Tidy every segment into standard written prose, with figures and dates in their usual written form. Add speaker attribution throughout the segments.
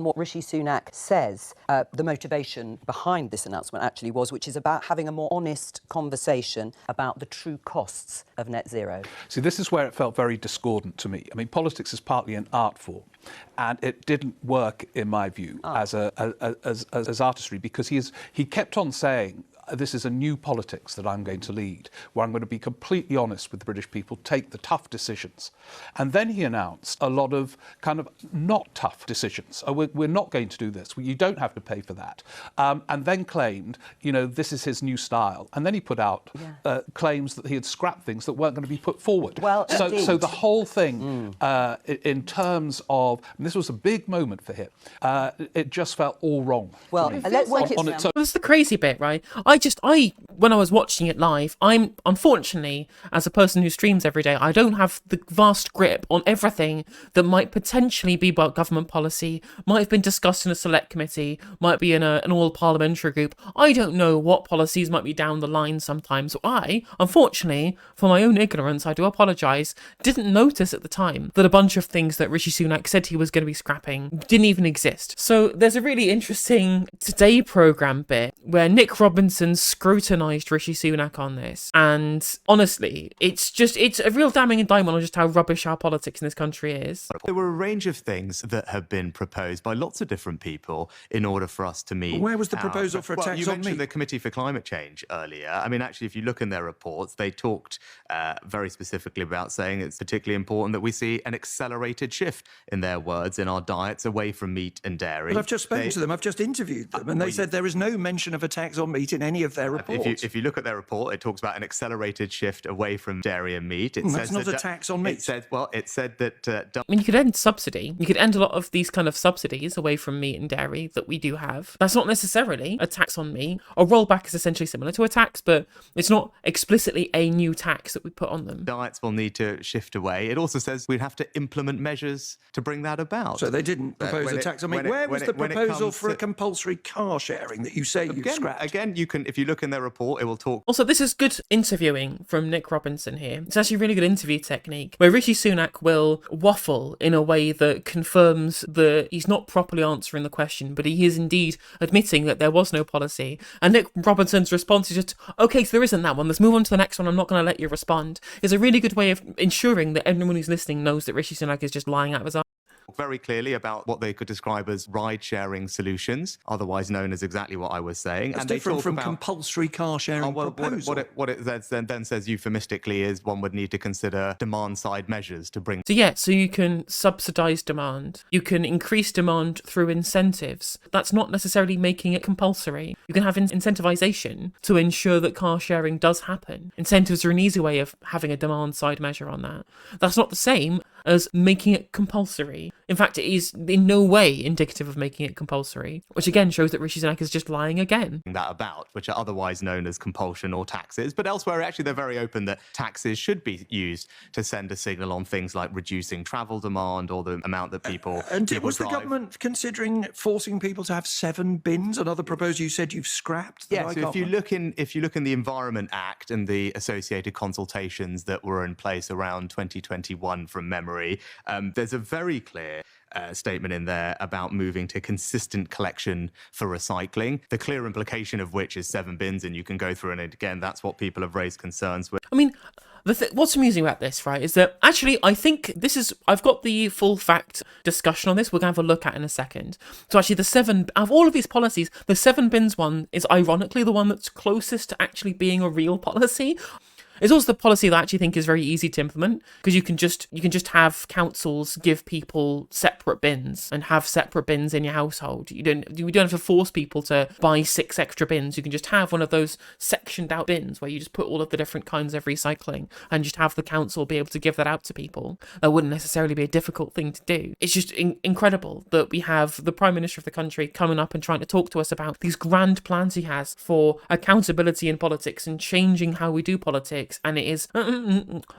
Speaker 1: what Rishi Sunak says the motivation behind this announcement actually was, which is about having a more honest conversation about the true costs of net zero.
Speaker 2: See, this is where it felt very discordant to me. I mean, politics is partly an art form, and it didn't work, in my view, as artistry, because he kept on saying, this is a new politics that I'm going to lead, where I'm going to be completely honest with the British people, take the tough decisions. And then he announced a lot of kind of not tough decisions. Oh, we're not going to do this. You don't have to pay for that. And then claimed, this is his new style. And then he put out claims that he had scrapped things that weren't going to be put forward.
Speaker 1: Well,
Speaker 2: so the whole thing, in terms of, and this was a big moment for him, it just felt all wrong.
Speaker 1: Well, let's work it
Speaker 3: down. That's the crazy bit, right? When I was watching it live, I'm unfortunately, as a person who streams every day, I don't have the vast grip on everything that might potentially be about government policy, might have been discussed in a select committee, might be in an all-parliamentary group. I don't know what policies might be down the line sometimes. So I, unfortunately, for my own ignorance, I do apologise, didn't notice at the time that a bunch of things that Rishi Sunak said he was going to be scrapping didn't even exist. So there's a really interesting Today programme bit where Nick Robinson scrutinised Rishi Sunak on this, and honestly, it's a real damning indictment on just how rubbish our politics in this country is.
Speaker 4: There were a range of things that have been proposed by lots of different people in order for us to meet.
Speaker 5: Where was the proposal for a tax on meat?
Speaker 4: You mentioned the Committee for Climate Change earlier. I mean, actually, if you look in their reports, they talked very specifically about saying it's particularly important that we see an accelerated shift, in their words, in our diets away from meat and dairy.
Speaker 5: But I've just spoken to them, I've just interviewed them, and they said there is no mention of a tax on meat in any of their reports.
Speaker 4: If you look at their report, it talks about an accelerated shift away from dairy and meat.
Speaker 5: That's not a tax on meat.
Speaker 4: It said that...
Speaker 3: I mean, you could end subsidy. You could end a lot of these kind of subsidies away from meat and dairy that we do have. That's not necessarily a tax on meat. A rollback is essentially similar to a tax, but it's not explicitly a new tax that we put on them.
Speaker 4: Diets will need to shift away. It also says we'd have to implement measures to bring that about.
Speaker 5: So they didn't propose a tax on meat. Where was the proposal for a compulsory car sharing that you say you've scrapped?
Speaker 4: Again, if you look in their report, it will talk.
Speaker 3: Also, this is good interviewing from Nick Robinson here. It's actually a really good interview technique where Rishi Sunak will waffle in a way that confirms that he's not properly answering the question, but he is indeed admitting that there was no policy. And Nick Robinson's response is just, okay, so there isn't that one. Let's move on to the next one. I'm not going to let you respond. It's a really good way of ensuring that everyone who's listening knows that Rishi Sunak is just lying out of his ass.
Speaker 4: Very clearly about what they could describe as ride-sharing solutions, otherwise known as exactly what I was saying.
Speaker 5: That's different from compulsory car sharing proposal.
Speaker 4: What it then says euphemistically is one would need to consider demand-side measures to bring...
Speaker 3: So you can subsidise demand. You can increase demand through incentives. That's not necessarily making it compulsory. You can have incentivisation to ensure that car sharing does happen. Incentives are an easy way of having a demand-side measure on that. That's not the same as making it compulsory. In fact, it is in no way indicative of making it compulsory, which again shows that Rishi Sunak is just lying again.
Speaker 4: That about, which are otherwise known as compulsion or taxes, but elsewhere actually they're very open that taxes should be used to send a signal on things like reducing travel demand or the amount that people
Speaker 5: was
Speaker 4: drive.
Speaker 5: The government considering forcing people to have 7 bins? Another proposal you said you've scrapped?
Speaker 4: Yeah, so if you look in the Environment Act and the associated consultations that were in place around 2021 from memory, there's a very clear statement in there about moving to consistent collection for recycling, the clear implication of which is 7 bins, and you can go through, and again, that's what people have raised concerns with.
Speaker 3: I mean, what's amusing about this, right, is that actually I think I've got the full fact discussion on this we're going to have a look at in a second. So actually out of all of these policies, the 7 bins one is ironically the one that's closest to actually being a real policy. It's also the policy that I actually think is very easy to implement, because you can just have councils give people separate bins and have separate bins in your household. You don't have to force people to buy 6 extra bins. You can just have one of those sectioned out bins where you just put all of the different kinds of recycling and just have the council be able to give that out to people. That wouldn't necessarily be a difficult thing to do. It's just incredible that we have the Prime Minister of the country coming up and trying to talk to us about these grand plans he has for accountability in politics and changing how we do politics. politics, and it is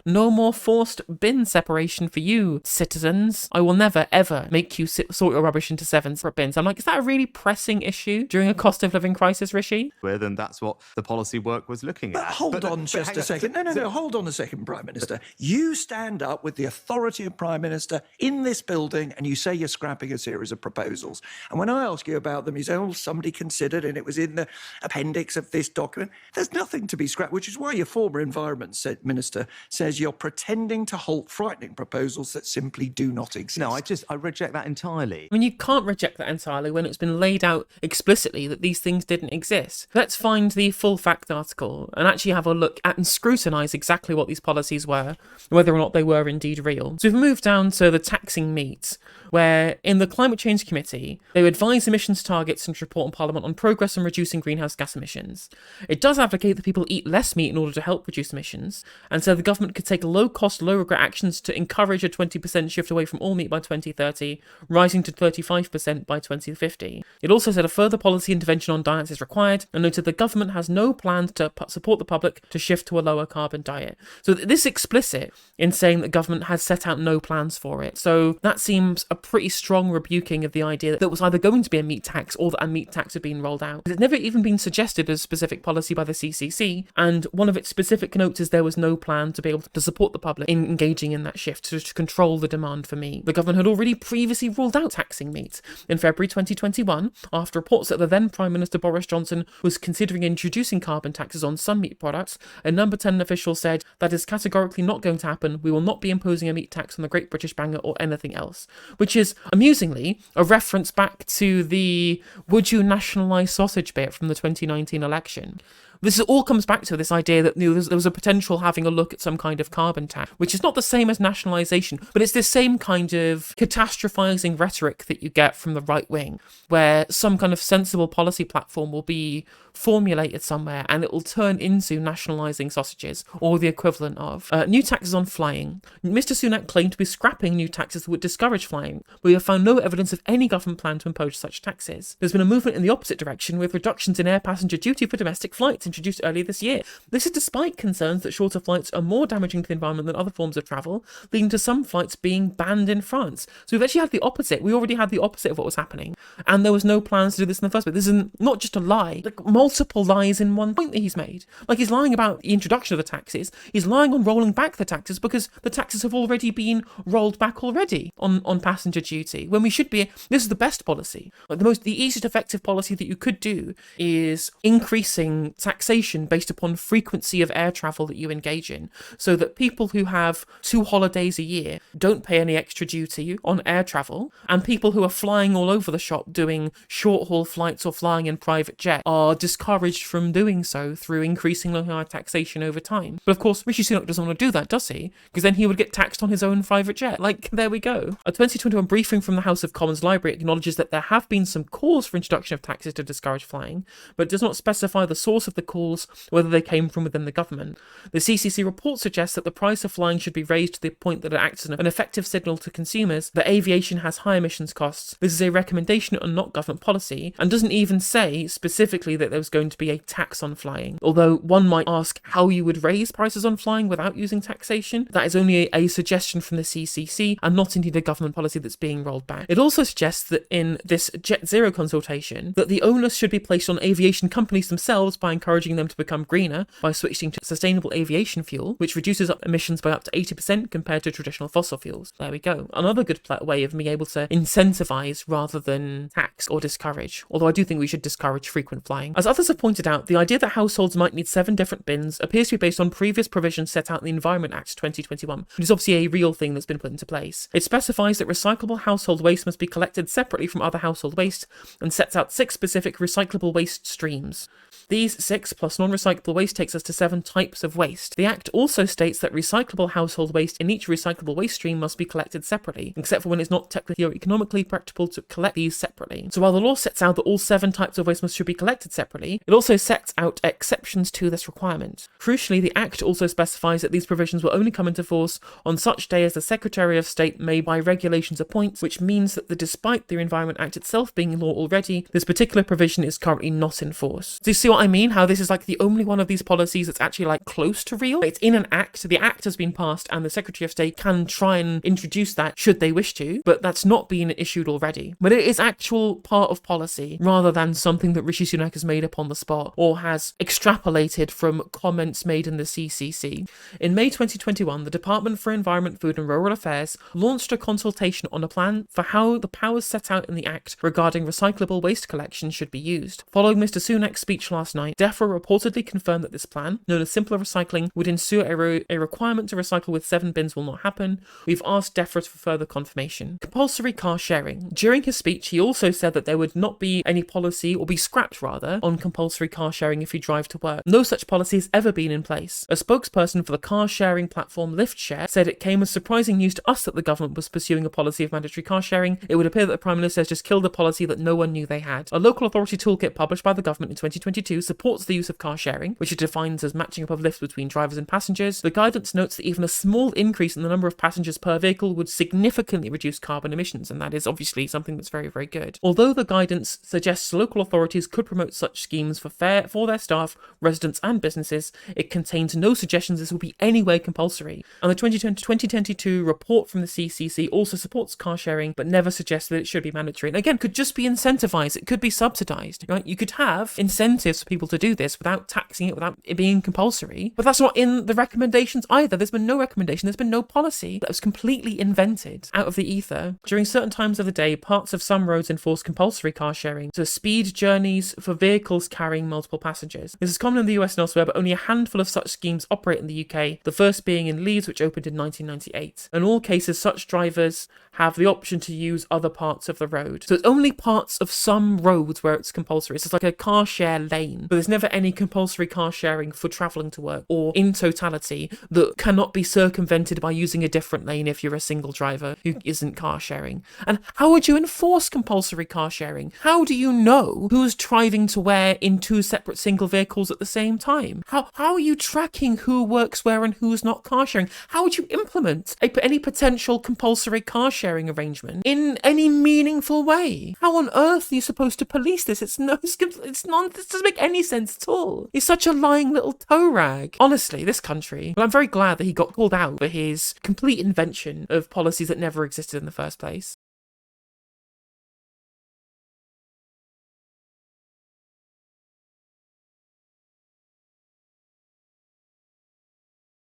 Speaker 3: no more forced bin separation for you, citizens. I will never, ever make you sort your rubbish into 7 separate bins. I'm like, is that a really pressing issue during a cost of living crisis, Rishi?
Speaker 4: And that's what the policy work was looking
Speaker 5: But
Speaker 4: at.
Speaker 5: hold on just a second. No, hold on a second, Prime Minister. You stand up with the authority of Prime Minister in this building and you say you're scrapping a series of proposals. And when I ask you about them, you say, oh, somebody considered and it was in the appendix of this document. There's nothing to be scrapped, which is why your former Environment Minister says you're pretending to halt frightening proposals that simply do not exist.
Speaker 4: No, I reject that entirely.
Speaker 3: I mean, you can't reject that entirely when it's been laid out explicitly that these things didn't exist. Let's find the full fact article and actually have a look at and scrutinise exactly what these policies were, whether or not they were indeed real. So we've moved down to the taxing meat, where in the Climate Change Committee, they advise emissions targets and report on Parliament on progress on reducing greenhouse gas emissions. It does advocate that people eat less meat in order to help reduce emissions, and so the government could take low-cost, low-regret actions to encourage a 20% shift away from all meat by 2030, rising to 35% by 2050. It also said a further policy intervention on diets is required, and noted the government has no plans to support the public to shift to a lower carbon diet. So this is explicit in saying that government has set out no plans for it. So that seems a pretty strong rebuking of the idea that there was either going to be a meat tax or that a meat tax had been rolled out. It's never even been suggested as specific policy by the CCC, and one of its specific notes is there was no plan to be able to support the public in engaging in that shift to control the demand for meat. The government had already previously ruled out taxing meat. In February 2021, after reports that the then Prime Minister Boris Johnson was considering introducing carbon taxes on some meat products, a number 10 official said, that is categorically not going to happen. We will not be imposing a meat tax on the Great British Banger or anything else. Which is, amusingly, a reference back to the would you nationalise sausage bit from the 2019 election. This all comes back to this idea that there was a potential having a look at some kind of carbon tax, which is not the same as nationalisation, but it's this same kind of catastrophising rhetoric that you get from the right wing, where some kind of sensible policy platform will be formulated somewhere and it will turn into nationalising sausages, or the equivalent of. New taxes on flying. Mr Sunak claimed to be scrapping new taxes that would discourage flying, but we have found no evidence of any government plan to impose such taxes. There's been a movement in the opposite direction with reductions in air passenger duty for domestic flights introduced earlier this year. This is despite concerns that shorter flights are more damaging to the environment than other forms of travel, leading to some flights being banned in France. So we've actually had the opposite. We already had the opposite of what was happening, and there was no plans to do this in the first place. This is not just a lie, like multiple lies in one point that he's made. Like, he's lying about the introduction of the taxes, he's lying on rolling back the taxes because the taxes have already been rolled back already on passenger duty, when we should be, this is the best policy. Like, the easiest effective policy that you could do is increasing taxation based upon frequency of air travel that you engage in, so that people who have 2 holidays a year don't pay any extra duty on air travel, and people who are flying all over the shop doing short haul flights or flying in private jet are discouraged from doing so through increasing higher taxation over time. But of course, Rishi Sunak doesn't want to do that, does he? Because then he would get taxed on his own private jet. Like, there we go. A 2021 briefing from the House of Commons Library acknowledges that there have been some calls for introduction of taxes to discourage flying, but does not specify the source of the calls, whether they came from within the government. The CCC report suggests that the price of flying should be raised to the point that it acts as an effective signal to consumers that aviation has high emissions costs. This is a recommendation and not government policy, and doesn't even say specifically that there was going to be a tax on flying. Although one might ask how you would raise prices on flying without using taxation. That is only a suggestion from the CCC, and not indeed a government policy that's being rolled back. It also suggests that in this Jet Zero consultation, that the onus should be placed on aviation companies themselves by encouraging them to become greener by switching to sustainable aviation fuel, which reduces emissions by up to 80% compared to traditional fossil fuels. There we go. Another good way of being able to incentivize rather than tax or discourage. Although I do think we should discourage frequent flying. As others have pointed out, the idea that households might need 7 different bins appears to be based on previous provisions set out in the Environment Act 2021, which is obviously a real thing that's been put into place. It specifies that recyclable household waste must be collected separately from other household waste, and sets out 6 specific recyclable waste streams. These 6 plus non-recyclable waste takes us to 7 types of waste. The Act also states that recyclable household waste in each recyclable waste stream must be collected separately, except for when it's not technically or economically practicable to collect these separately. So while the law sets out that all 7 types of waste should be collected separately, it also sets out exceptions to this requirement. Crucially, the Act also specifies that these provisions will only come into force on such day as the Secretary of State may by regulations appoint, which means that despite the Environment Act itself being law already, this particular provision is currently not in force. Do you see what I mean? How this is like the only one of these policies that's actually like close to real. It's in an act. The act has been passed and the Secretary of State can try and introduce that should they wish to, but that's not been issued already. But it is actual part of policy rather than something that Rishi Sunak has made up on the spot or has extrapolated from comments made in the CCC. In May 2021, the Department for Environment, Food and Rural Affairs launched a consultation on a plan for how the powers set out in the Act regarding recyclable waste collection should be used. Following Mr. Sunak's speech last night, DEFRA reportedly confirmed that this plan, known as simpler recycling, would ensure a requirement to recycle with 7 bins will not happen. We've asked DEFRA for further confirmation. Compulsory car sharing. During his speech, he also said that there would not be any policy, or be scrapped rather, on compulsory car sharing if you drive to work. No such policy has ever been in place. A spokesperson for the car sharing platform LiftShare said it came as surprising news to us that the government was pursuing a policy of mandatory car sharing. It would appear that the Prime Minister has just killed a policy that no one knew they had. A local authority toolkit published by the government in 2022 supports the use of car sharing, which it defines as matching up of lifts between drivers and passengers. The guidance notes that even a small increase in the number of passengers per vehicle would significantly reduce carbon emissions, and that is obviously something that's very, very good. Although the guidance suggests local authorities could promote such schemes for their staff, residents and businesses, it contains no suggestions this will be anyway compulsory. And the 2022 report from the CCC also supports car sharing, but never suggests that it should be mandatory. And again, could just be incentivized, it could be subsidized, right? You could have incentives for people to do this without taxing it, without it being compulsory, but that's not in the recommendations either. There's been no recommendation, there's been no policy. That was completely invented out of the ether. During certain times of the day, parts of some roads enforce compulsory car sharing, so speed journeys for vehicles carrying multiple passengers. This is common in the US and elsewhere, but only a handful of such schemes operate in the UK, the first being in Leeds, which opened in 1998. In all cases, such drivers have the option to use other parts of the road. So it's only parts of some roads where it's compulsory. It's just like a car share lane, but there's never any compulsory car sharing for travelling to work or in totality that cannot be circumvented by using a different lane if you're a single driver who isn't car sharing. And how would you enforce compulsory car sharing? How do you know who's driving to where in 2 separate single vehicles at the same time? How are you tracking who works where and who's not car sharing? How would you implement any potential compulsory car sharing arrangement in any meaningful way? How on earth are you supposed to police this? It's nonsense. This doesn't make any sense at all. He's such a lying little toe rag. Honestly, this country. But I'm very glad that he got called out for his complete invention of policies that never existed in the first place.